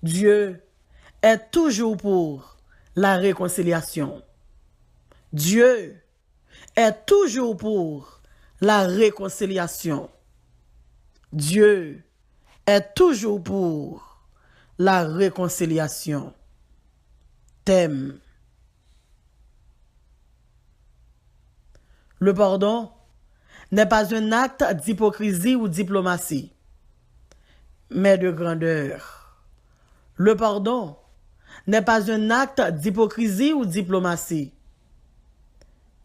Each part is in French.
Dieu est toujours pour la réconciliation. Dieu est toujours pour la réconciliation. Dieu est toujours pour la réconciliation. Thème. Le pardon n'est pas un acte d'hypocrisie ou diplomatie, mais de grandeur. Le pardon n'est pas un acte d'hypocrisie ou diplomatie,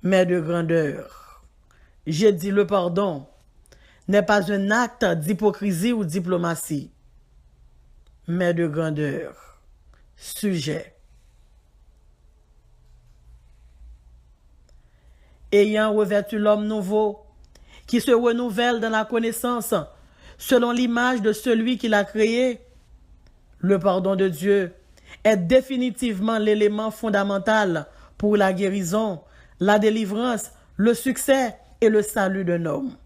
mais de grandeur. J'ai dit le pardon n'est pas un acte d'hypocrisie ou diplomatie, mais de grandeur. Sujet. Ayant revêtu l'homme nouveau, qui se renouvelle dans la connaissance, selon l'image de celui qui l'a créé, le pardon de Dieu est définitivement l'élément fondamental pour la guérison, la délivrance, le succès et le salut d'un homme.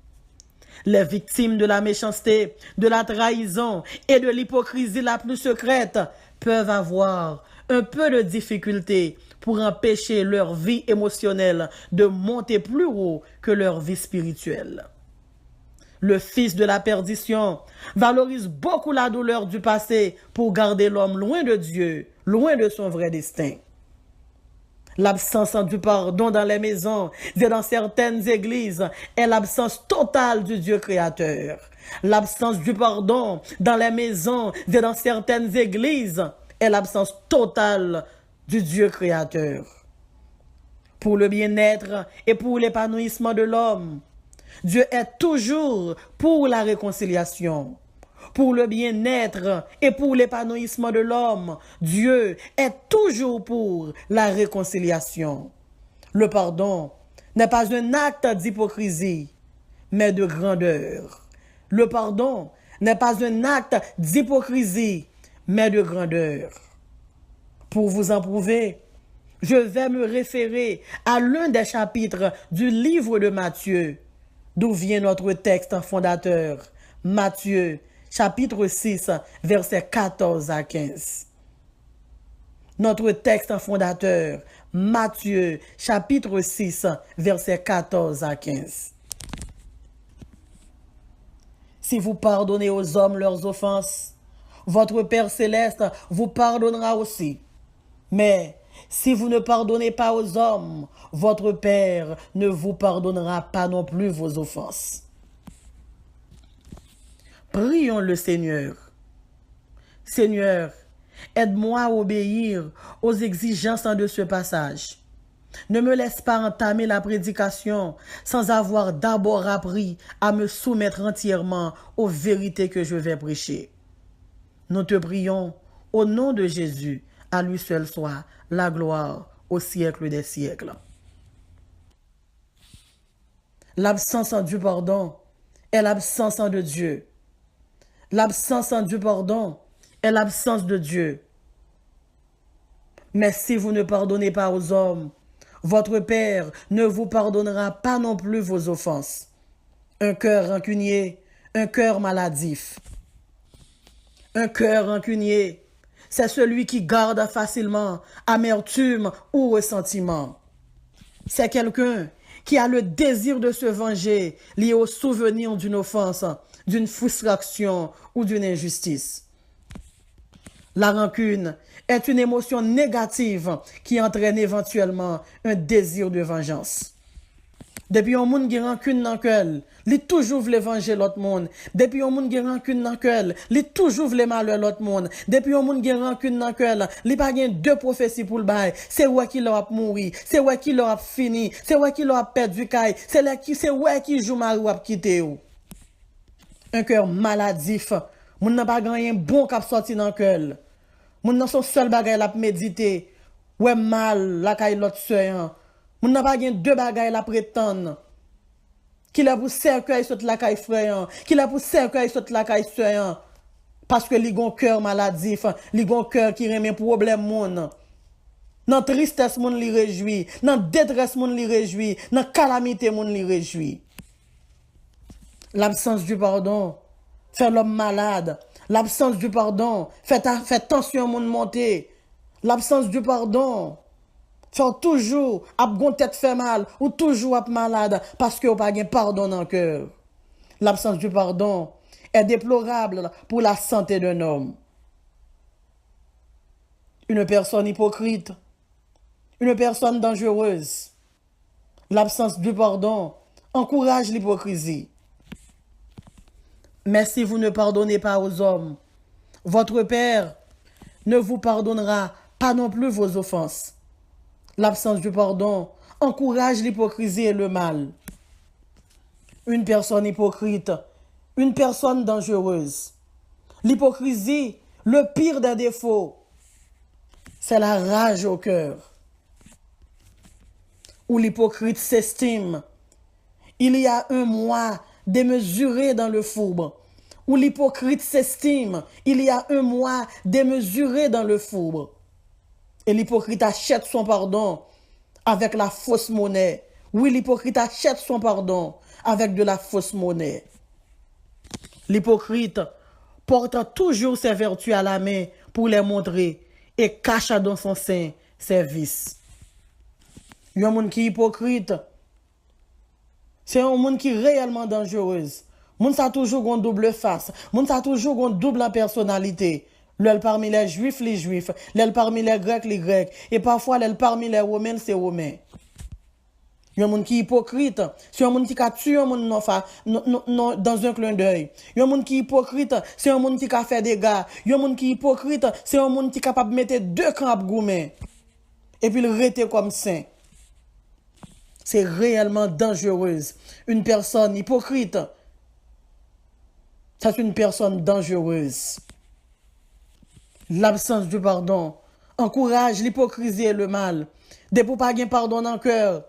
Les victimes de la méchanceté, de la trahison et de l'hypocrisie la plus secrète peuvent avoir un peu de difficulté pour empêcher leur vie émotionnelle de monter plus haut que leur vie spirituelle. Le fils de la perdition valorise beaucoup la douleur du passé pour garder l'homme loin de Dieu, loin de son vrai destin. L'absence du pardon dans les maisons et dans certaines églises est l'absence totale du Dieu créateur. L'absence du pardon dans les maisons et dans certaines églises est l'absence totale du Dieu créateur. Pour le bien-être et pour l'épanouissement de l'homme, Dieu est toujours pour la réconciliation. Pour le bien-être et pour l'épanouissement de l'homme, Dieu est toujours pour la réconciliation. Le pardon n'est pas un acte d'hypocrisie, mais de grandeur. Le pardon n'est pas un acte d'hypocrisie, mais de grandeur. Pour vous en prouver, je vais me référer à l'un des chapitres du livre de Matthieu, d'où vient notre texte fondateur, Matthieu, chapitre 6, versets 14 à 15. Notre texte fondateur, Matthieu, chapitre 6, versets 14 à 15. Si vous pardonnez aux hommes leurs offenses, votre Père céleste vous pardonnera aussi. Mais si vous ne pardonnez pas aux hommes, votre Père ne vous pardonnera pas non plus vos offenses. Prions le Seigneur. Seigneur, aide-moi à obéir aux exigences de ce passage. Ne me laisse pas entamer la prédication sans avoir d'abord appris à me soumettre entièrement aux vérités que je vais prêcher. Nous te prions au nom de Jésus, à lui seul soit la gloire au siècle des siècles. L'absence du pardon est l'absence de Dieu. L'absence du pardon est l'absence de Dieu. Mais si vous ne pardonnez pas aux hommes, votre Père ne vous pardonnera pas non plus vos offenses. Un cœur rancunier, un cœur maladif. Un cœur rancunier, c'est celui qui garde facilement amertume ou ressentiment. C'est quelqu'un qui a le désir de se venger lié au souvenir d'une offense, d'une frustration ou d'une injustice. La rancune est une émotion négative qui entraîne éventuellement un désir de vengeance. Depuis un monde qui rancune dans le cœur, il toujours veut venger l'autre monde. Depuis un monde qui rancune dans le cœur, il toujours veut malheur l'autre monde. Depuis un monde qui rancune dans le cœur, il pas gain deux prophéties pour le bail. C'est ouais qui leur a mouru, c'est ouais qui leur a fini, c'est ouais qui leur a perdu caille, c'est ouais qui joue mal ou a quitté ou. Un cœur maladif, moun n'a pas gagné bon cap sorti dans le cœur. Moun n'a son seul bagay la méditer. Ouais mal la caille l'autre soeur. Moun n'a pas gagné deux bagay la prétendre. Qui la pour cercueil sur la caille frère, qui la pour cercueil sur la caille soeur. Parce que li gon cœur maladif, li gon cœur qui remet problème moun. Dans tristesse moun li réjoui, dans détresse moun li réjoui, dans calamité moun li réjoui. L'absence du pardon fait l'homme malade. L'absence du pardon fait tension monde monter. L'absence du pardon fait toujours gon tête fait mal ou toujours malade parce que ou pas gen pardon dans le cœur. L'absence du pardon est déplorable pour la santé d'un homme. Une personne hypocrite, une personne dangereuse. L'absence du pardon encourage l'hypocrisie. Mais si vous ne pardonnez pas aux hommes, votre Père ne vous pardonnera pas non plus vos offenses. L'absence du pardon encourage l'hypocrisie et le mal. Une personne hypocrite, une personne dangereuse. L'hypocrisie, le pire des défauts, c'est la rage au cœur. Où l'hypocrite s'estime. Il y a un moi démesuré dans le fourbe. Où l'hypocrite s'estime. Il y a un moi démesuré dans le fourbe. Et l'hypocrite achète son pardon avec la fausse monnaie. Oui, l'hypocrite achète son pardon avec de la fausse monnaie. L'hypocrite porte toujours ses vertus à la main pour les montrer et cache dans son sein ses vices. Il y a un monde qui est hypocrite. C'est un monde qui est réellement dangereux. Monde ça toujours une double face. Monde ça toujours une double personnalité. L'elle parmi les juifs, l'elle parmi les grecs, les grecs. Et parfois, l'elle parmi les romains, c'est romains. Il y a un monde qui est hypocrite. C'est un monde qui a tué un monde dans un clin d'œil. Il y a un monde qui est hypocrite. C'est un monde qui a fait des dégâts. Il y a un monde qui est hypocrite. C'est un monde qui est capable de mettre 2 camps à goumer. Et puis le rester comme saint. C'est réellement dangereux. Une personne hypocrite, c'est une personne dangereuse. L'absence du pardon encourage l'hypocrisie et le mal. Dès pour pas gagner pardon dans le cœur,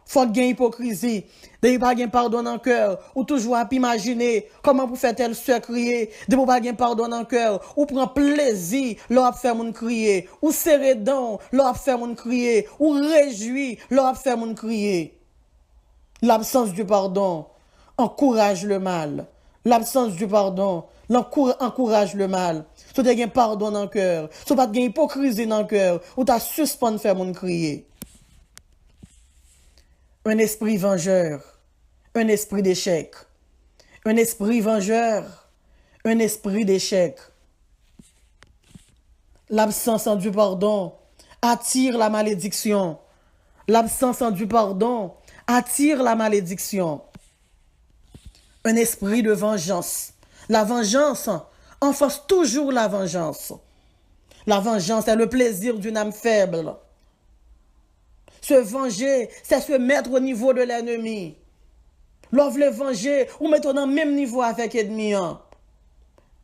faut gagner hypocrisie. Dès pour pas gagner pardon dans le cœur, ou toujours à imaginer comment vous faites elle se crier. Dès pour pas gagner pardon dans le cœur, ou prend plaisir leur faire mon crier, ou serrer dents leur faire mon crier, ou réjouir leur faire mon crier. L'absence du pardon encourage le mal. L'absence du pardon encourage le mal. Si tu as pardon dans le cœur, si tu n'as pas hypocrisie dans le cœur, ou tu as suspendu faire mon crier. Un esprit vengeur, un esprit d'échec. Un esprit vengeur, un esprit d'échec. L'absence du pardon attire la malédiction. L'absence du pardon attire la malédiction. Un esprit de vengeance. La vengeance enfonce toujours la vengeance. La vengeance est le plaisir d'une âme faible. Se venger, c'est se mettre au niveau de l'ennemi. L'on veut venger ou mettre dans le même niveau avec l'ennemi.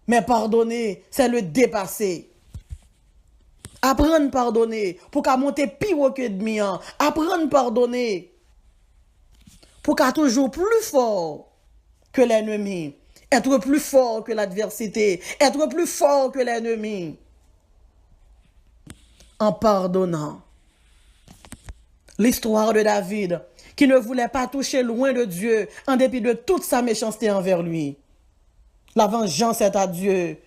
Mais pardonner, c'est le dépasser. Apprendre à pardonner pour qu'à monter pire que l'ennemi. Apprendre à pardonner pour qu'à toujours plus fort que l'ennemi. Être plus fort que l'adversité. Être plus fort que l'ennemi. En pardonnant. L'histoire de David, qui ne voulait pas toucher loin de Dieu, en dépit de toute sa méchanceté envers lui. La vengeance est à Dieu.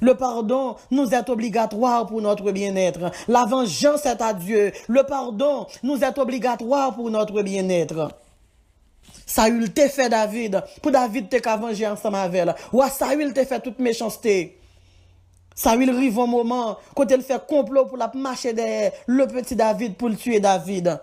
Le pardon nous est obligatoire pour notre bien-être. La vengeance est à Dieu. Le pardon nous est obligatoire pour notre bien-être. Saül t'a fait David, pour David t'a venger ensemble avec elle. Ou Saül t'a fait toute méchanceté. Saül arrive au moment, quand il fait complot pour la marcher derrière le petit David pour le tuer David.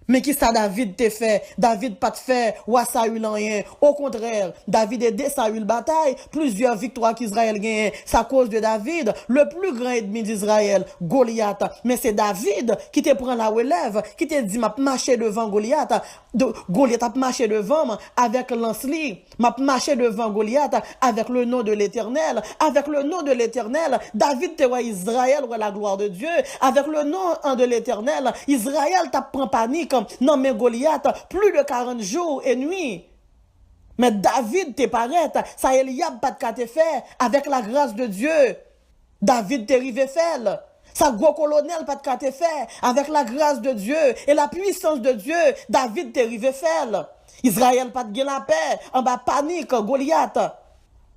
Mais qui ça David t'a fait? David pas te fait, ou Saül rien. Au contraire, David aidé Saül bataille, plusieurs victoires qu'Israël gagne. C'est à cause de David, le plus grand ennemi d'Israël, Goliath. Mais c'est David qui te prend la relève, qui te dit, m'a marché devant Goliath. Goliath a marché devant avec lance-li. M'a marché devant Goliath avec le nom de l'Éternel. Avec le nom de l'Éternel, David te voit Israël, voit la gloire de Dieu. Avec le nom de l'Éternel, Israël t'a pris panique. Non, mais Goliath, plus de 40 jours et nuits. Mais David te paraît, ça Eliab pas de te faire avec la grâce de Dieu. David te rivé faire. Ça gros colonel pas de te faire avec la grâce de Dieu et la puissance de Dieu. David te rivé faire. Israël pas de la paix, en bas panique, Goliath.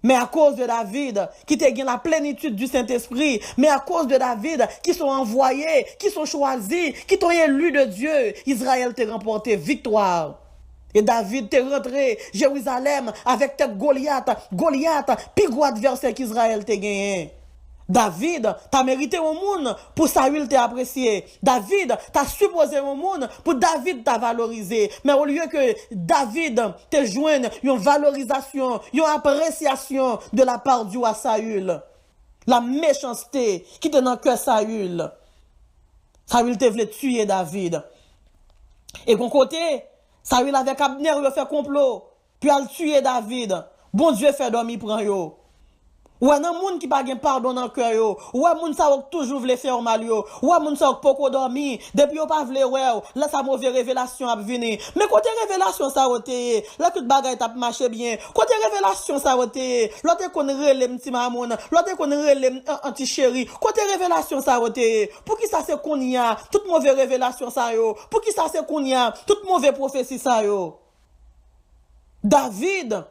Mais à cause de David, qui te gagne la plénitude du Saint-Esprit, mais à cause de David, qui sont envoyés, qui sont choisis, qui sont élus de Dieu, Israël t'a remporté victoire. Et David t'est rentré Jérusalem avec tête Goliath, plus gros adversaire qu'Israël t'a gagné. David, t'as mérité au monde pour Saül t'a apprécié. David, t'as supposé au monde pour David t'a valorisé. Mais au lieu que David te joigne une valorisation, une appréciation de la part du roi Saül, la méchanceté qui était dans le cœur Saül. Saül te voulait tuer David. Et qu'on côté, Saül avec Abner, il a fait complot. Puis il a tué David. Bon Dieu fait dormir prend yo. Ou un monde qui pas gen pardon dans cœur yo, ou un monde ça toujours veut faire mal yo, ou un monde ça poko dormi, depuis yo pas vle ouais, là ça mauvaise révélation a venir. Mais côté révélation ça oté, là toute bagaille t'a marché bien. Côté révélation ça oté, l'autre qu'on relève petit mamoun, l'autre qu'on relève anti chéri. Côté révélation ça oté, pour qui ça c'est qu'on y a toute mauvaise révélation ça yo, pour qui ça c'est qu'on y a toute mauvaise prophétie ça yo. David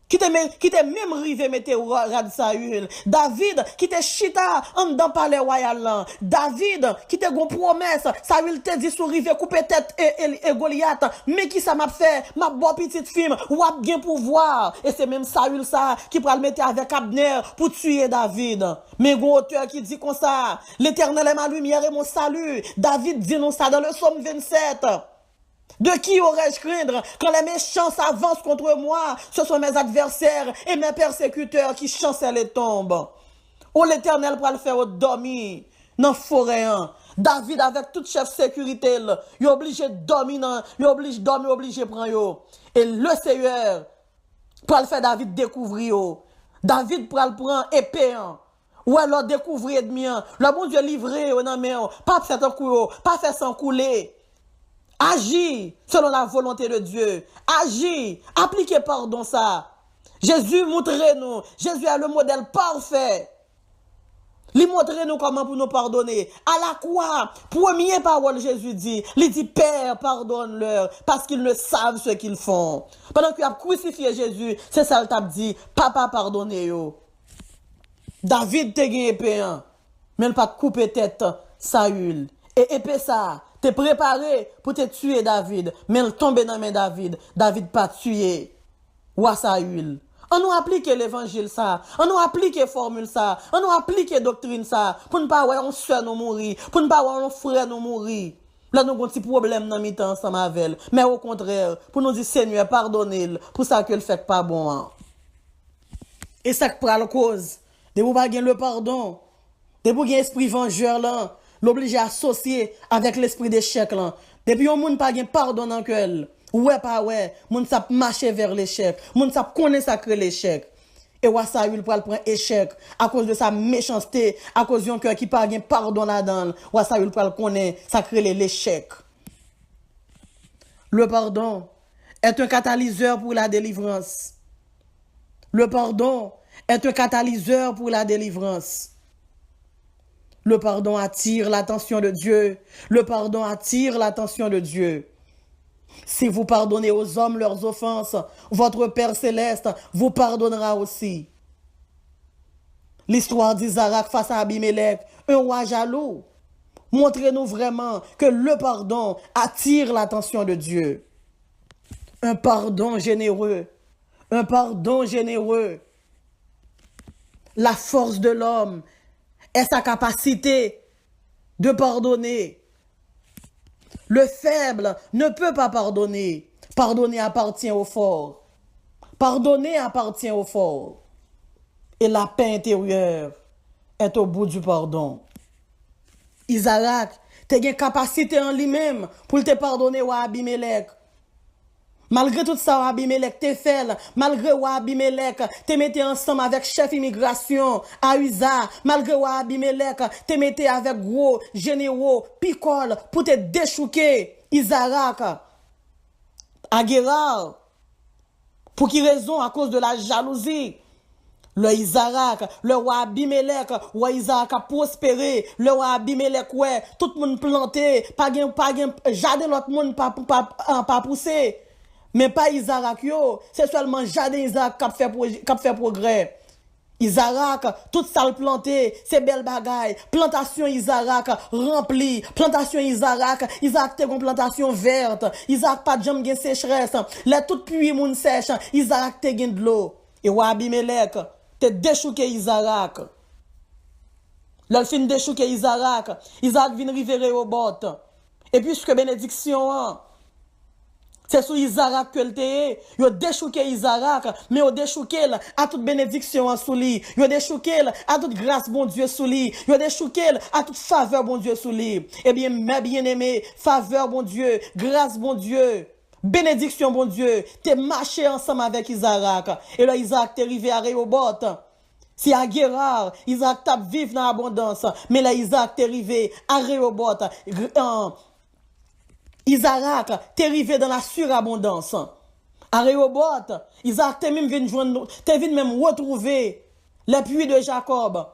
qui te même rivé mettre rad Saül. David qui te chita en dans palais royal là. David qui te gon promesse. Saül te dit sur rivé couper tête et Goliath. Mais qui ça m'a fait? Ma bonne petite fille ou a bien pouvoir. Et c'est même Saül ça qui pral mettre avec Abner pour tuer David. Mais gon auteur qui dit comme ça. L'Éternel est ma lumière et mon salut. David dit non ça dans le psaume 27. De qui aurais-je craindre quand les méchants s'avancent contre moi? Ce sont mes adversaires et mes persécuteurs qui chancellent et tombent. Oh, l'Éternel pour le faire dormir dans la forêt. David avec toute chef sécurité, il est obligé de dormir, obligé de prendre yo. Et le Seigneur pour le faire David découvrir yo. David pour le prendre épée. Ou alors découvrir ennemi. Le bon Dieu livré au nan men, pas faire un coup, pas faire sans couler. Agis selon la volonté de Dieu. Agis. Appliquez pardon ça. Jésus montre-nous. Jésus est le modèle parfait. Il montre-nous comment pour nous pardonner. À la croix, première parole Jésus dit, il dit Père pardonne-leur parce qu'ils ne savent ce qu'ils font. Pendant qu'il a crucifié Jésus, c'est ça qu'il t'a dit, Papa pardonnez-yo. David te gagné épée, mais il pas couper tête Saül. Et épée ça, t'es préparé pour te tuer David, mais il tombe dans main David. David pas tué roi Saül. On nous applique l'évangile ça, on nous applique formule ça, on nous applique doctrine ça, pour ne pas voir on soeur nous mourir, pour ne pas voir on frère nous mourir. Là nous avons un petit problème dans mi-temps ensemble avec, mais au contraire, pour nous dire Seigneur pardonnez-le pour ça que le fait pas bon. Hein. Et ça que prend la cause, de vous pas le pardon, de vous gagner esprit vengeur là, l'obligé à associer avec l'esprit d'échec là. Depuis on moun pas gain pardon dans cœur. Ouais pas ouais, moun sa marcher vers l'échec, moun sa connaît ça que l'échec. Et wa Saül pour prendre échec à cause de sa méchanceté, à cause d'un cœur qui pas gain pardon là-dedans. Wa Saül pour connaît ça crée l'échec. Le pardon est un catalyseur pour la délivrance. Le pardon est un catalyseur pour la délivrance. Le pardon attire l'attention de Dieu. Le pardon attire l'attention de Dieu. Si vous pardonnez aux hommes leurs offenses, votre Père céleste vous pardonnera aussi. L'histoire d'Isaac face à Abimelech, un roi jaloux. Montrez-nous vraiment que le pardon attire l'attention de Dieu. Un pardon généreux. Un pardon généreux. La force de l'homme est sa capacité de pardonner. Le faible ne peut pas pardonner. Pardonner appartient au fort. Pardonner appartient au fort. Et la paix intérieure est au bout du pardon. Isaac, tu as une capacité en lui-même pour te pardonner à Abimelech. Malgré tout ça, Abimelech te fait, malgré Abimelech te mettais ensemble avec chef immigration, Ahuza, malgré Abimelech te mettais avec gros généraux, picole, pour te déchouquer, Isaac, à Gérar. Pour qui raison? À cause de la jalousie. Le Isaac, le roi Abimelech, roi Isaac a prospéré, le roi Abimelech, ouais, tout le monde planté, pas gen, jardin l'autre monde pas poussé. Mais pas Isaac, c'est seulement Jardin Isaac qui fait progrès. Isaac, tout ça le planté, c'est belle bagaille. Plantation Isaac remplie. Plantation Isaac te gon plantation verte. Isaac pas de jambe gen sécheresse. Les tout puits moun sèche. Isaac te gen de l'eau. Et wa Abimelech, te déchouké Isaac. L'ol fin déchouké Isaac vient river au bot. Et puisque bénédiction, c'est sous Isaac que le te, yo déchouké Isaac, mais yo déchouké à toute bénédiction en sous lui, yo déchouké à toute grâce bon Dieu sous lui, yo déchouké à toute faveur bon Dieu sous lui. Eh bien, mes bien-aimés, faveur bon Dieu, grâce bon Dieu, bénédiction bon Dieu, t'es marché ensemble avec Isaac. Et là, Isaac t'est arrivé à Rehoboth. Si à Guérard, Isaac tape vivre dans l'abondance, mais là, Isaac t'est arrivé à Rehoboth. Isaac t'est arrivé dans la surabondance. À Rehoboth, Isaac t'est même venu même retrouver les puits de Jacob.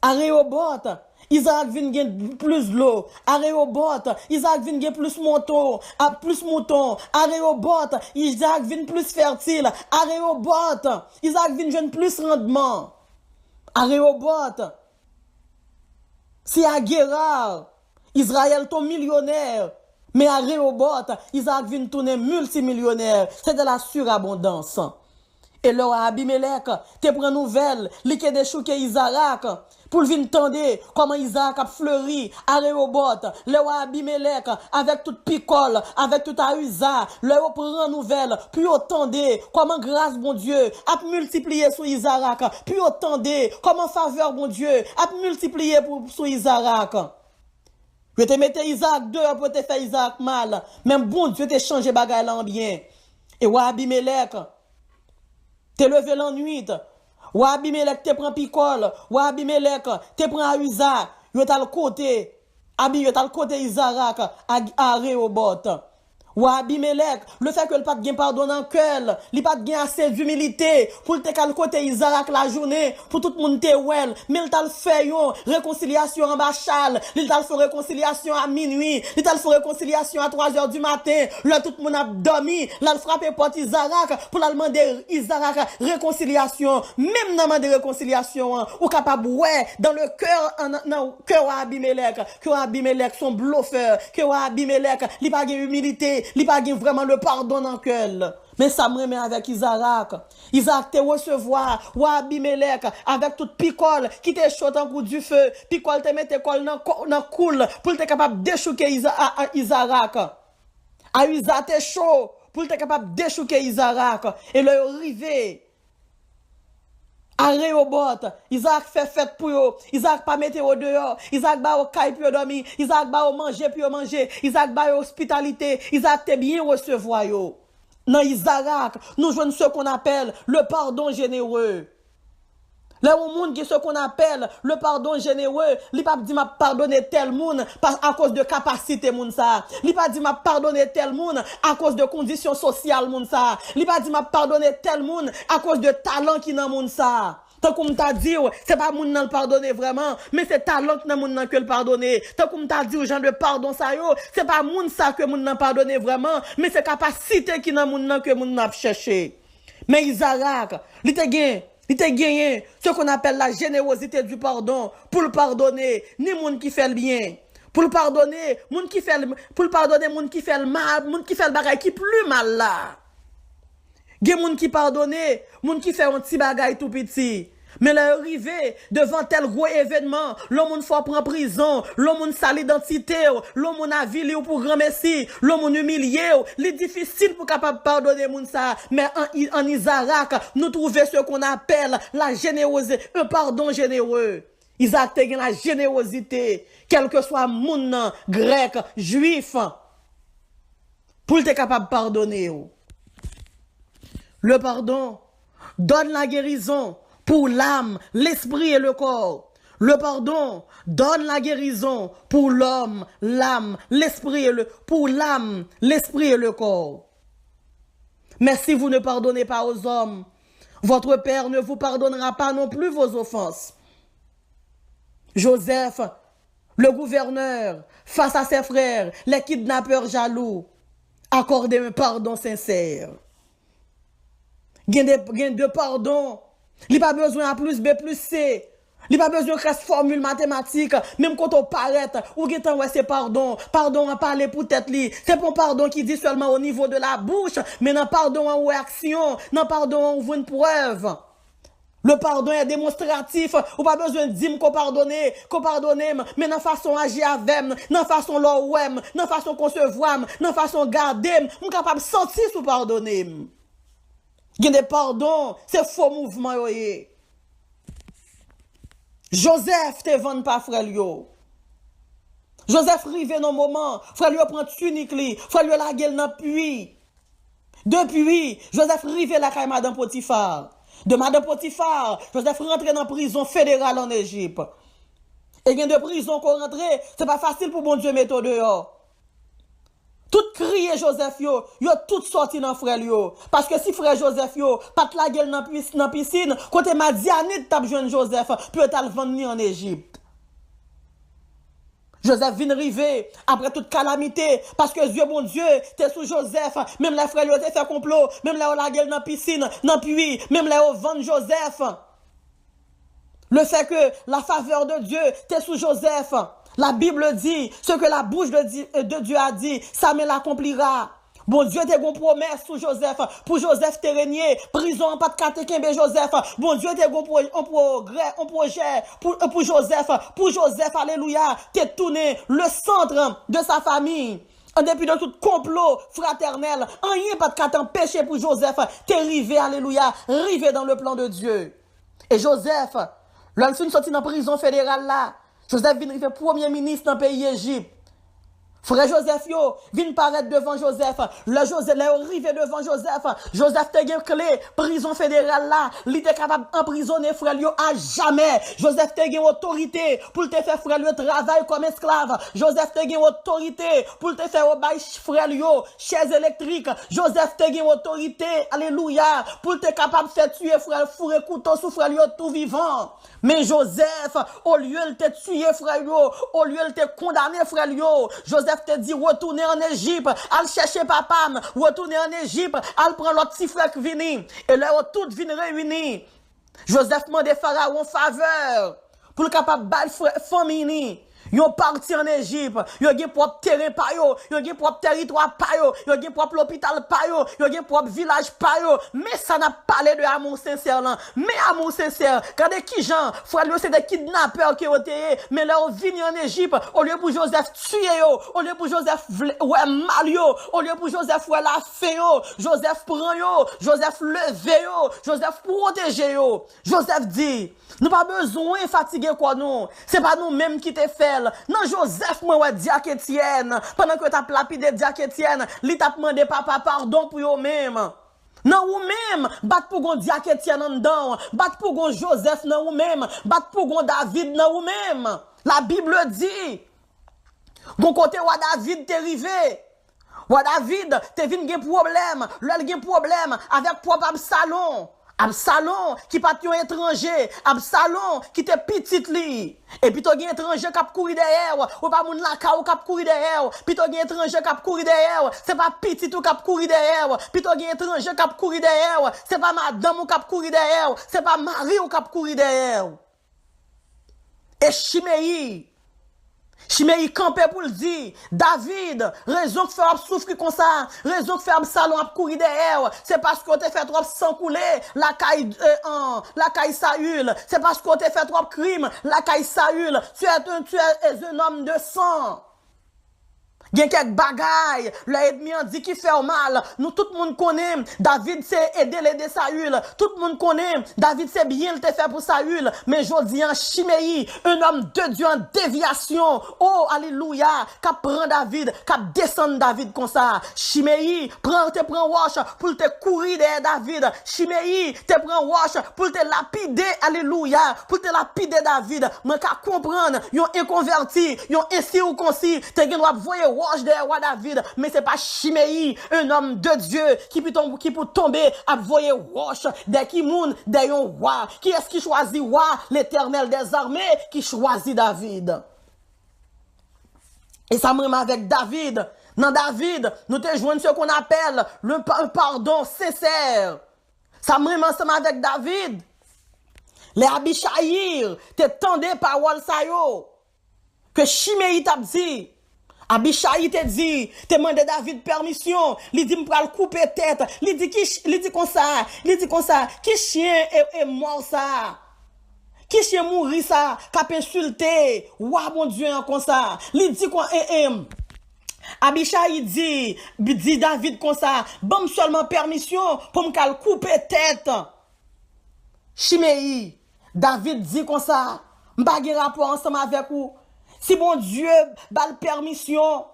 À Rehoboth, Isaac vient gagner plus de l'eau. À Rehoboth, Isaac vient gagner plus mouton. À Rehoboth, Isaac vient plus fertile. À Rehoboth, Isaac vient gagner plus rendement. À Rehoboth, si à Guérard, Israël ton millionnaire, mais à Rehoboth, Isaac vient tourner multimillionnaire. C'est de la surabondance. Et là, Abimelech, te prend nouvelle, li ke déchouké Isaac, pour le venir tendre comment Isaac a fleuri à Rehoboth. Là, Abimelech, avec toute picole, avec toute ahusa, là, prend nouvelle, puis tendre comment grâce, bon Dieu, a multiplié sur Isaac, puis tendre comment faveur, bon Dieu, a multiplié sur Isaac. Je te mette Isaac dehors pour te faire Isaac mal. Même bon Dieu te changé bagay là en bien. Et wa Abimelech, te levé la nuit. Wa Abimelech te prend picole. Wa Abimelech te prend Ahusa. Yo ta le côté. Yo ta le côté Isaac à Rehoboth. Wa Abimelech, le fait que le pas de pardon en cœur, il pas de assez d'humilité pour te cal côté Isaac la journée, pour tout le monde te well, mais il t'a le fait yon réconciliation en bachal, il t'a le fait réconciliation à minuit, il t'a le fait réconciliation à 3h du matin, là tout le monde a dormi, là il frappé porte Isaac pour la demander Isaac réconciliation, même dans demander réconciliation, ou capable ouais dans le cœur Abimelech, que Abimelech son bluffeur, que Abimelech il pas humilité. Il pas vraiment le pardon dans le cœur. Mais ça me remet avec Isaac. Isaac te recevoir, ou Abimelech, avec toute picole, qui te chaud en coup du feu, picole te mette col dans coule, pour te capable de déchouquer Isaac. A Isaac te chaud, pour te capable de déchouquer Isaac. Et le arrivé. À Rehoboth, Isaac fait fête pour eux. Isaac pas mettre au dehors. Isaac ba au caille pour dormir. Isaac ba au manger pour manger. Isaac ba hospitalité. Isaac te bien recevoir yo. Dans Isaac, nous jouons ce qu'on appelle le pardon généreux. Là où monde qui ce qu'on appelle le pardon généreux, li pas dit m'a pardonner tel monde à cause de capacité moun ça. Li pas dit m'a pardonner tel monde à cause de conditions sociales moun ça. Li pas dit m'a pardonner tel monde à cause de talent qui dans moun ça. Tant comme t'a dit, c'est pas moun nan le pardonner vraiment, mais c'est talent qui dans moun nan que le pardonner. Tant comme t'a dit aux gens de pardon ça yo, c'est pas moun ça que moun nan pardonner vraiment, mais c'est capacité qui dans moun nan que moun nan chercher. Mais Isaac, li te gen il t'a gagné ce qu'on appelle la générosité du pardon pour le pardonner ni monde qui fait le bien pour le pardonner monde qui fait pour le pardonner monde qui fait le mal monde qui fait le bagay qui plus mal là gen monde qui pardonner monde qui fait un petit bagay tout petit mais là arrivé devant tel gros événement l'homme faut prendre prison l'homme sale identité l'homme a vilé pour grand merci l'homme humilié c'est difficile pour capable pardonner moun ça mais en Isaac nous trouver ce qu'on appelle la générosité un pardon généreux. Isaac te gen la générosité quel que soit moun grec juif pour être capable pardonner. Le pardon donne la guérison pour l'âme, l'esprit et le corps. Le pardon donne la guérison pour l'homme, l'âme, l'esprit et le corps. Mais si vous ne pardonnez pas aux hommes, votre Père ne vous pardonnera pas non plus vos offenses. Joseph, le gouverneur, face à ses frères, les kidnappeurs jaloux, accordez un pardon sincère. Gen de pardon. Il pas besoin A plus B plus C. Il pas besoin de cette formule mathématique. Même quand on paraît, ou gen tan ouais c'est pardon. Pardon à parler pour tête li. C'est pas pardon qui dit seulement au niveau de la bouche, mais non pardon en action, non pardon en une preuve. Le pardon est démonstratif. Ou pas besoin de dire qu'on pardonne, mais dans façon agir avec, dans façon l'ouem, dans façon concevoir, dans façon garder, on capable de sentir sous pardonner. Il y a des pardons, c'est faux mouvement. Joseph te vend pas frère yo. Joseph rive dans moment, frère yo prend tunique li, frère yo la gueule dans puits. Depuis, Joseph rive la caille madame Potiphar. De madame Potiphar, Joseph rentre dans prison fédérale en Égypte. Et il y a de prison qu'on rentre, c'est pas facile pour bon Dieu mettre dehors. Tout crier Joseph yo tout sorti dans frère yo. Parce que si frère Joseph yo, pas la gueule dans piscine, côté Madianite t'a jeune Joseph, peut t'al vendre en Égypte. Joseph vient river après toute calamité, parce que Dieu, bon Dieu, t'es sous Joseph, même les frères yo t'es fait complot, même là la gueule dans piscine, dans puits, même là vend Joseph. Le fait que la faveur de Dieu t'es sous Joseph. La Bible dit, ce que la bouche de Dieu a dit, ça me l'accomplira. Bon Dieu te gon promesse sous Joseph, pour Joseph te régner, prison pas de katekembe Joseph. Bon Dieu te gon un projet pour Joseph, alléluia, te tourné le centre de sa famille. En dépit de tout complot fraternel, rien pas de cas t'empêcher pour Joseph, te river, alléluia, river dans le plan de Dieu. Et Joseph, l'homme sorti dans la prison fédérale là, Joseph vient faire premier ministre dans le pays Égypte. Frère Joseph yo, vient paraître devant Joseph. Le Joseph, là, arrivé devant Joseph. Joseph te gen clé, prison fédérale là. Il était capable d'emprisonner frère yo à jamais. Joseph te gen autorité pour te faire frère yo travail comme esclave. Joseph te gen autorité pour te faire obéir frère yo chaise électrique. Joseph te gen autorité, alléluia, pour te capable de faire tuer frère fourrer couteau sous frère yo tout vivant. Mais Joseph, au lieu de te tuer frère yo, au lieu de te condamner frère yo, Joseph te dit retourner en Égypte, al chercher papa, retourner en Égypte, al prendre l'autre petit frère qui vient. Et là, tout vient réunir. Joseph demande Pharaon faveur pour le capable de famille. Yon parti en Égypte, yon gen propre terrain pa yo, yon gen propre territoire pa yo, yon gen propre l'hôpital pa yo, yon gen propre village pa yo, mais ça n'a pas parlé de amour sincère là. Mais amour sincère, regardez qui gens, frère c'est des kidnappeurs qui ont été, mais là on vient en Égypte, au lieu pour Joseph tuer yo, au lieu pour Joseph ouais mal yo, au lieu pour Joseph ouais la fait yo, Joseph prend yo, Joseph leve yo, Joseph protège yo. Joseph dit, nous pas besoin fatiguer quoi nous, c'est pas nous mêmes qui te fait. Non, Joseph, moi, ouais, Diak Etienne, pendant que t'as lapidé Diak Etienne, li t'a demandé papa pardon pour eux même. Non, ou même, bat pour gon Diak Etienne en dedans, bat pour gon Joseph, non, ou même, bat pour gon David, non, ou même. La Bible dit, gon côté wa David t'est rivé. Wa David, t'es vin gen problème, l'el gen problème avec propre Absalom. Absalom qui pas un étranger, Absalom qui te petit li. Et puis tu gen étranger qui courir derrière, ou pas moun la ka ou qui courir derrière, puis tu gen étranger qui courir derrière, c'est pas petit ou qui courir derrière, puis tu gen étranger qui courir derrière, c'est pas madame ou qui courir derrière, c'est pas mari ou qui courir derrière. Et Chiméi campé pour le dire, David, raison que fait souffrir comme ça, raison que fait Absalom à courir derrière, c'est parce qu'on te fait trop sang couler, la caille Saül, c'est parce qu'on te fait trop crime, la caille Saül, tu es un homme de sang. Gen quelques bagailles, l'ennemi a dit qui fait mal. Nous tout le monde connaît, David c'est aider Saül. Tout le monde connaît, David c'est bien le fait pour Saül. Mais je dis en Chiméi, un homme de Dieu en déviation. Oh, alléluia, qui prend David, qui descend David comme ça. Chiméi, te prend roche pour te courir derrière David. Chiméi, te prend roche pour te lapider, alléluia, pour te lapider David. Mais qu'à comprendre, yon inconverti, yon incirconcis, te gen doit voyer roche derrière roi David, mais c'est pas Chiméi, un homme de Dieu, qui peut tomber à voyer roche des qui moun, des yon roi. Qui est-ce qui choisit roi? L'Éternel des armées, qui choisit David. Et ça me remet avec David. Dans David, nous te joignons ce qu'on appelle un pardon sincère. Ça me remet ensemble avec David. Les Abishayir, te tendé parole ça yo. Que Shimei t'a dit. Abishai te dit, te demandé David permission, il dit m'pral couper tête, il dit comme ça, qui chien est mort ça? Qui chien mourir ça? Cap insulté, ouah mon Dieu comme ça. Il dit quoi Abishai dit David comme ça, bon seulement permission pour m'cal couper tête. Shimei, David dit comme ça, m'pa gen rapport ensemble avec vous. Si bon Dieu bal permission,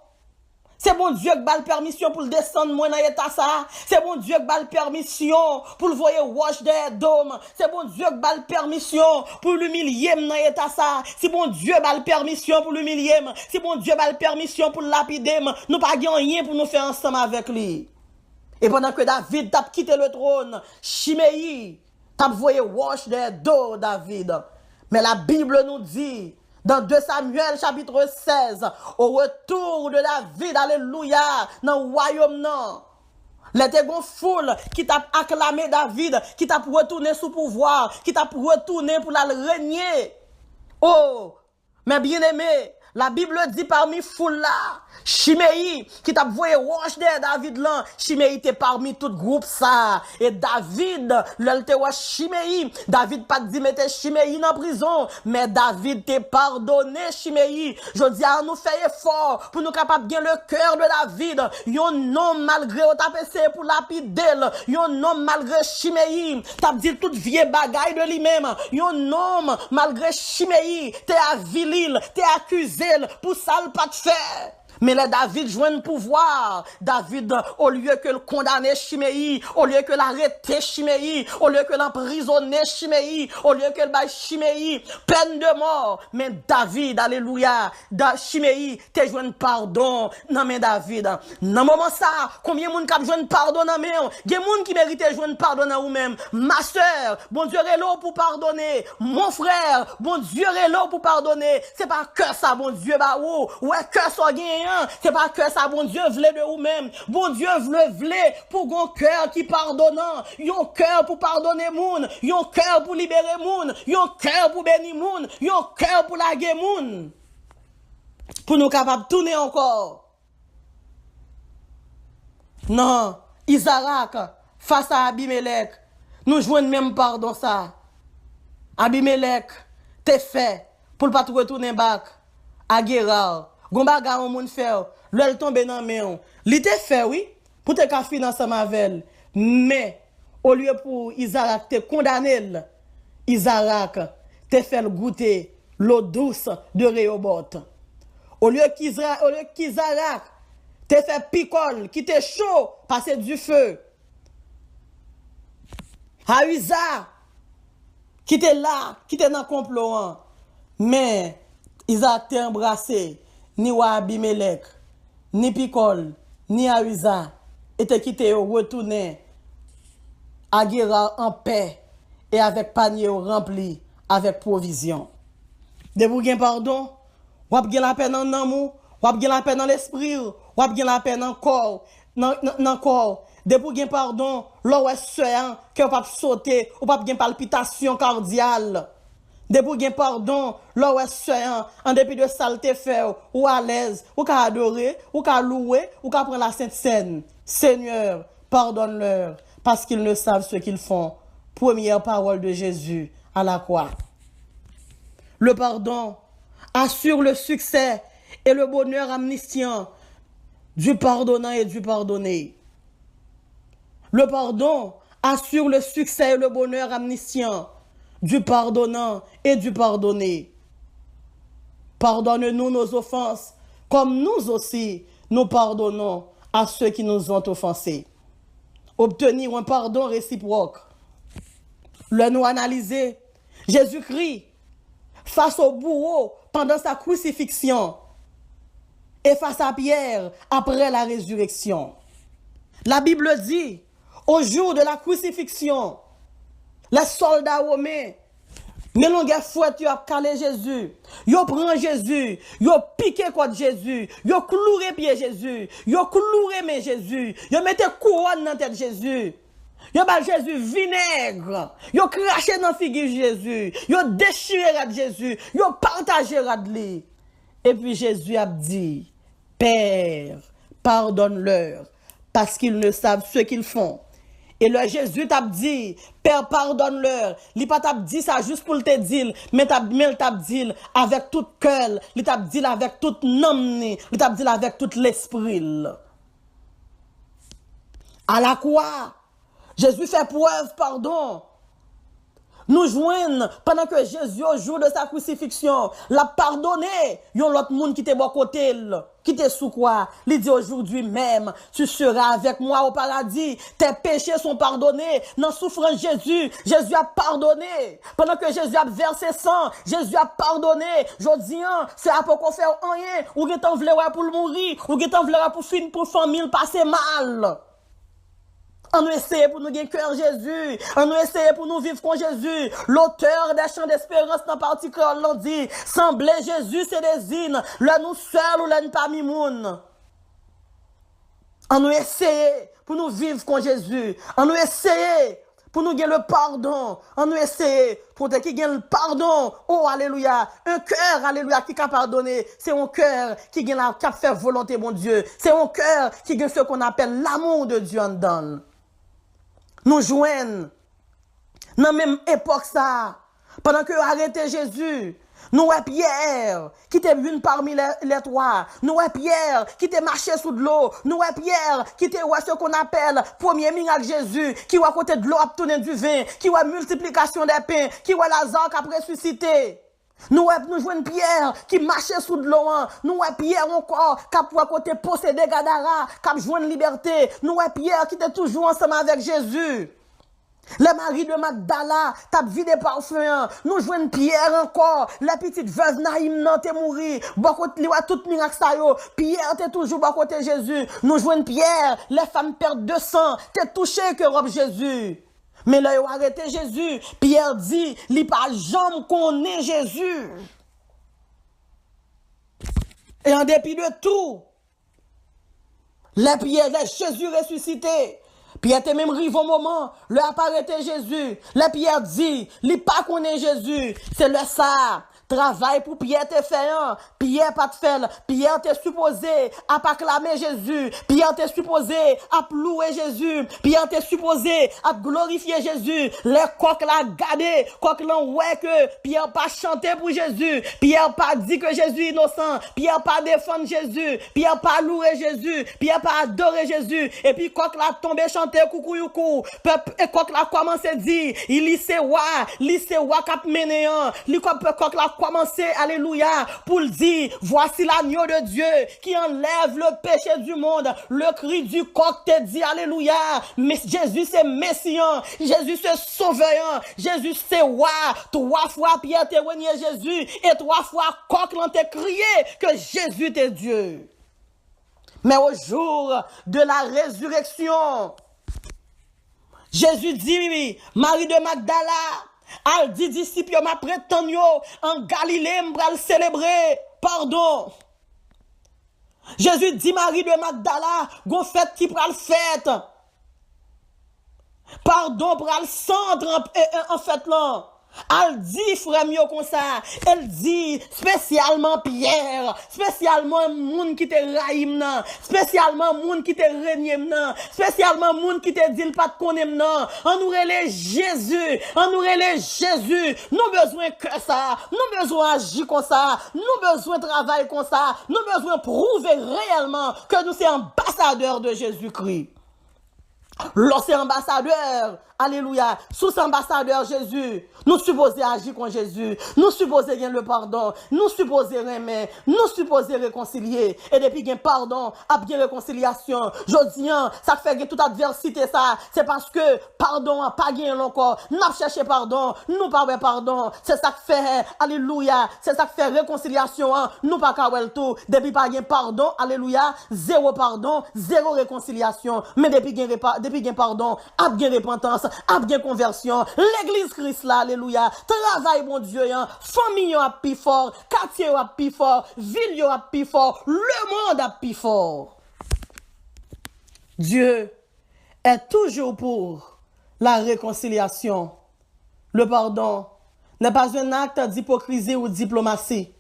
c'est bon Dieu qui bal permission pour le descendre moi dans l'état ça. C'est bon Dieu qui bal permission pour le voyer wash des dômes. C'est bon Dieu qui bal permission pour l'humilier dans l'état ça. Si bon Dieu bal permission pour l'humilier, si bon Dieu bal permission pour lapider, nous pas gagnons rien pour nous faire ensemble avec lui. Et pendant que David t'a quitté le trône, Shimei t'a voyé wash des dos David. Mais la Bible nous dit dans 2 Samuel chapitre 16, au retour de David, alléluia, dans le royaume, non. Les tégon foule qui t'a acclamé David, qui t'a retourné sous pouvoir, qui t'a retourné pour la régner. Oh, mais bien aimé, la Bible dit parmi foule là, Shimei, qui t'a voué wash de David là, Shimei était parmi tout groupe ça. Et David, l'elte wa Shimei, David pas dit mettez Shimei dans prison, mais David t'a pardonné Shimei. Je dis à nous faire effort pour nous capables de gagner le cœur de David. Yon homme malgré au tapé pour lapider, yon homme malgré Shimei, t'as dit toute vieille bagaille de lui-même. Yon homme malgré Shimei, t'es avilil, t'es accusé pour ça le pas de faire. Mais les David joint pouvoir. David, au lieu que le condamner Shimei, au lieu que l'arrêter Shimei, au lieu que l'emprisonner Shimei, au lieu que le bail Shimei, peine de mort. Mais David, alléluia, Shimei, te joint pardon. Non mais David, dans moment ça, combien de monde qui joint pardon dans mais il y a des gens qui méritent joindre pardon dans vous-même. Ma soeur, bon Dieu est là pour pardonner. Mon frère, bon Dieu est là pour pardonner. C'est pas que ça, bon Dieu, bah ouais, que ça gagne. C'est pas que ça, bon Dieu, vle de vous-même. Bon Dieu, vle pour un cœur qui pardonnant. Yon cœur pour pardonner moun. Yon cœur pour libérer moun. Yon cœur pour bénir moun. Yon cœur pour laguer moun. Pour nous capables de tourner encore. Non, Isaac, face à Abimelech, nous jouons même pardon ça. Abimelech, t'es fait pour ne pas te retourner back à Guérard. Gomba ga on moun faire, l'el tombe dans main. Li te fait oui, pour te ka financer mavel. Mais au lieu pour Isaac te condamner, Isaac te fait goûter l'eau douce de Rehoboth. Au lieu qu'Isaac te fait picole, qui te chaud, passer du feu. Ahuza qui te là, qui te dans complot. Mais Isaac t'a embrassé. Ni wa Abimelech, ni Picol, ni Ahuza, et te quitté au retourner à Guérard en paix et avec panier rempli avec provision. De vous gen pardon, wap gen la paix dans l'amour, wap gen la paix dans l'esprit, wap gen la paix dans le corps, dans corps. De vous gen pardon, l'eau est soin, que pas sauter, ou pas gen palpitation cardiale. De pour gen pardon, l'eau est soin, en dépit de saleté faire, ou à l'aise, ou qu'à adorer, ou qu'à louer, ou qu'à prendre la sainte scène. Seigneur, pardonne-leur, parce qu'ils ne savent ce qu'ils font. Première parole de Jésus à la croix. Le pardon assure le succès et le bonheur amnistiant du pardonnant et du pardonné. Le pardon assure le succès et le bonheur amnistiant du pardonnant et du pardonné. Pardonne-nous nos offenses, comme nous aussi, nous pardonnons à ceux qui nous ont offensés. Obtenir un pardon réciproque. Le nous analyser, Jésus-Christ, face au bourreau pendant sa crucifixion, et face à Pierre après la résurrection. La Bible dit, au jour de la crucifixion, les soldats romains Mais l'on a fouette, yo a calé Jésus. Yo prend Jésus. Yo piqué contre Jésus. Yo cloué pied Jésus. Yo cloué mais Jésus. Yo mette couronne dans tête Jésus. Yo ba Jésus vinaigre. Yo craché dans figure Jésus. Yo déchiré rad Jésus. Yo partagé rad li. Et puis Jésus a dit, Père, pardonne-leur parce qu'ils ne savent ce qu'ils font. Et le Jésus t'a dit, Père, pardonne-leur. Il pas t'a dit ça juste pour te dire, mais t'a dit avec tout cœur, il t'a dit avec toute âme, il t'a dit avec tout l'esprit. À la croix, Jésus fait preuve, pardon. Nous joignent pendant que Jésus, au jour de sa crucifixion, l'a pardonné. Yon l'autre monde qui était bon côté, qui était sous quoi. Il dit aujourd'hui même, tu seras avec moi au paradis. Tes péchés sont pardonnés. Dans souffrance Jésus, Jésus a pardonné. Pendant que Jésus a versé sang, Jésus a pardonné. Je dis, c'est à pour qu'on fait rien. Ou qui t'en voulait pour le mourir. Ou qui t'en voulait pour finir pour famille passer mal. On nous essaie pour nous gagner cœur Jésus. On nous essaie pour nous vivre con Jésus. L'auteur des chants d'espérance dans partie créole l'ont dit. Sembler Jésus c'est des îles. Là nous seuls ou là nous parmi moun. On nous essaie pour nous vivre con Jésus. On nous essaie pour nous gagner le pardon. On nous essaie pour te qui gagne le pardon. Oh alléluia. Un cœur alléluia qui a pardonné. C'est un cœur qui gagne qui a fait volonté mon Dieu. C'est un cœur qui gagne ce qu'on appelle l'amour de Dieu en dedans. Nous joignons dans la même époque ça. Pendant que arrêté Jésus, nous avons Pierre qui était venu parmi les trois. Nous avons Pierre qui était marché sous de l'eau. Nous avons Pierre qui était ce qu'on appelle premier miracle Jésus, qui va à côté de l'eau à tourner du vin, qui va multiplication des pains, qui va Lazare qui a ressuscité. Nous jouons Pierre qui marchait sous de l'eau. Nous Pierre encore qui a à côté posséder Gadara, qui a joué liberté. Nous Pierre qui était toujours ensemble avec Jésus. Les maris de Magdala, t'as vidé parfum. Nous jouons Pierre encore. La petite veuve Naïm nan t'es mouri. Beaucoup liwa tout miracle ça yo. Pierre t'es toujours à côté Jésus. Nous jouons Pierre. Les femmes perdent de sang. T'es touché que robe Jésus. Mais là, ils ont arrêté Jésus. Pierre dit, il pas jamais connaît Jésus. Et en dépit de tout, Jésus ressuscité. Pierre était même arrivé au moment, le a pas arrêté Jésus. La Pierre dit, il pas connaît Jésus. C'est le ça. Travail pour Pierre te fait. Pierre pas te fait. Pierre t'es supposé à pas clamer Jésus. Pierre t'es supposé à louer Jésus. Pierre t'es supposé à glorifier Jésus. Les coqs la gardé. Coq l'ont ouais que Pierre pas chanté pour Jésus. Pierre pas dit que Jésus est innocent. Pierre pas défendre Jésus. Pierre pas louer Jésus. Pierre pas adorer Jésus. Et puis coq la tombé chanter coucou youkou. Et coq la commencé à dire, il lycée wa kap menéan. Coq la commencé, alléluia, pour le dire, voici l'agneau de Dieu qui enlève le péché du monde. Le cri du coq te dit, alléluia, mais Jésus c'est Messian, Jésus c'est Sauveur, Jésus c'est roi. 3 fois Pierre te renié Jésus et 3 fois coq l'ont te crié que Jésus est Dieu. Mais au jour de la résurrection, Jésus dit, Marie de Magdala, al dit disciple m'a prétend yo en Galilée m'bral célébrer pardon. Jésus dit Marie de Magdala gon fête qui pral fête. Pardon pral centre en fête là. Elle dit, frère mio comme ça, elle dit, spécialement Pierre, spécialement moun qui te raïm nan, spécialement moun qui te reniem nan, spécialement moun qui te dit pas de konem nan, on nous relève Jésus, on nous relève Jésus, nous besoin que ça, nous besoin agir comme ça, nous besoin travailler comme ça, nous besoin prouver réellement que nous sommes ambassadeurs de Jésus-Christ. Lorsque ambassadeur, alléluia, sous ambassadeur Jésus, nous supposons agir contre Jésus, nous supposons gagner le pardon, nous supposons aimer, nous supposons réconcilier, et depuis qu'il y a pardon, à bien réconciliation, je dis, ça fait que toute adversité ça, c'est parce que pardon a pas gagné encore, nous cherché pardon, nous pas pardon, c'est ça qui fait, alléluia, c'est ça qui fait réconciliation, nous pas kawel tout, depuis pas gagné pardon, alléluia, zéro pardon, zéro réconciliation, mais depuis qu'il y a pardon, à bien repentance, a bien conversion, l'église Christ là, alléluia, travail bon Dieu, famille a plus fort, quartier a plus fort, ville a plus fort, le monde a plus fort. Dieu est toujours pour la réconciliation. Le pardon n'est pas un acte d'hypocrisie ou de diplomatie,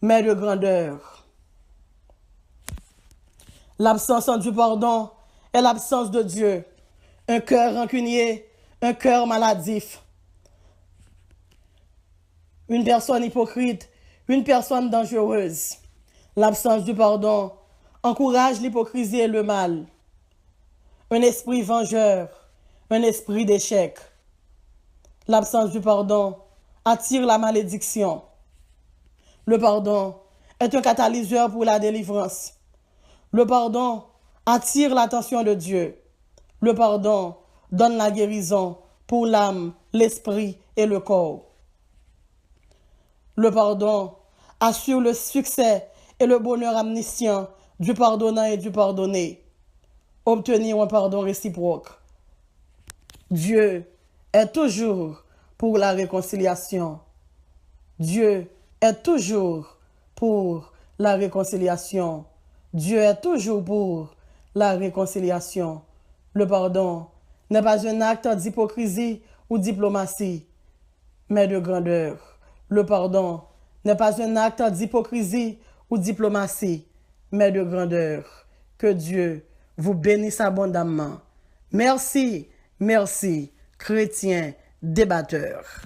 mais de grandeur. L'absence du pardon est l'absence de Dieu. Un cœur rancunier, un cœur maladif. Une personne hypocrite, une personne dangereuse. L'absence du pardon encourage l'hypocrisie et le mal. Un esprit vengeur, un esprit d'échec. L'absence du pardon attire la malédiction. Le pardon est un catalyseur pour la délivrance. Le pardon attire l'attention de Dieu. Le pardon donne la guérison pour l'âme, l'esprit et le corps. Le pardon assure le succès et le bonheur omniscient du pardonnant et du pardonné. Obtenir un pardon réciproque. Dieu est toujours pour la réconciliation. Dieu est toujours pour la réconciliation. Dieu est toujours pour la réconciliation. Le pardon n'est pas un acte d'hypocrisie ou diplomatie, mais de grandeur. Le pardon n'est pas un acte d'hypocrisie ou diplomatie, mais de grandeur. Que Dieu vous bénisse abondamment. Merci, merci, chrétiens débatteurs.